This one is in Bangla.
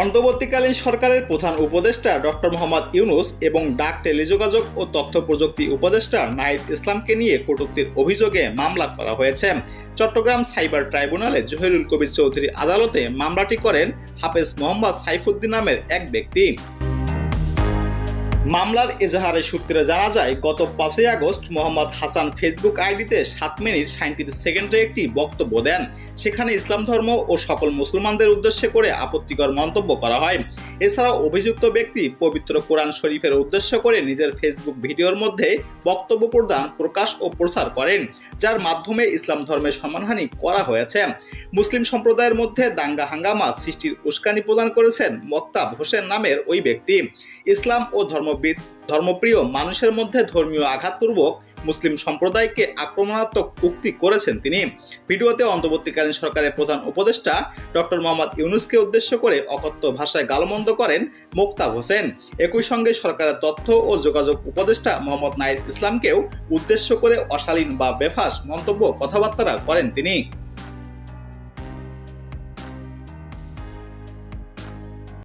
অন্তর্বর্তীকালীন সরকারের প্রধান উপদেষ্টা ডক্টর মোহাম্মদ ইউনূস এবং ডাক, টেলিযোগাযোগ ও তথ্য প্রযুক্তি উপদেষ্টা নাহিদ ইসলামকে নিয়ে কটূক্তির অভিযোগে মামলা করা হয়েছে। চট্টগ্রাম সাইবার ট্রাইব্যুনালে জহিরুল কবির চৌধুরী আদালতে মামলাটি করেন হাফেজ মোহাম্মদ সাইফুদ্দিন নামের এক ব্যক্তি। মামলার এজাহারের সূত্রে জানা যায়, গত 5 আগস্ট মোহাম্মদ হাসান ফেসবুক আইডিতে 7 মিনিট 37 সেকেন্ডে একটি বক্তব্য দেন। সেখানে ইসলাম ধর্ম ও সকল মুসলমানদের উদ্দেশ্যে করে আপত্তিকর মন্তব্য করা হয়। এছাড়াও অভিযুক্ত ব্যক্তি পবিত্র কোরআন শরীফের উদ্দেশ্য করে নিজের ফেসবুক ভিডিওর মধ্যে বক্তব্য প্রদান, প্রকাশ ও প্রচার করেন, যার মাধ্যমে ইসলাম ধর্মের সম্মানহানি করা হয়েছে। মুসলিম সম্প্রদায়ের মধ্যে দাঙ্গা হাঙ্গামা সৃষ্টির উস্কানি প্রদান করেছেন মোক্তাব হোসেন নামের ওই ব্যক্তি। ইসলাম ও ধর্মপ্রিয় মানুষের মধ্যে ধর্মীয় আঘাতপূর্বক মুসলিম সম্প্রদায়কে আক্রমণাত্মক উক্তি করেছেন তিনি। ভিডিওতে অন্তর্বর্তীকালীন সরকারের প্রধান উপদেষ্টা ডক্টর মোহাম্মদ ইউনূসকে উদ্দেশ্য করে অকথ্য ভাষায় গালমন্দ করেন মোক্তাব হোসেন। একই সঙ্গে সরকারের তথ্য ও যোগাযোগ উপদেষ্টা মোহাম্মদ নাহিদ ইসলামকেও উদ্দেশ্য করে অশালীন বা বেফাঁস মন্তব্য কথাবার্তা করেন তিনি।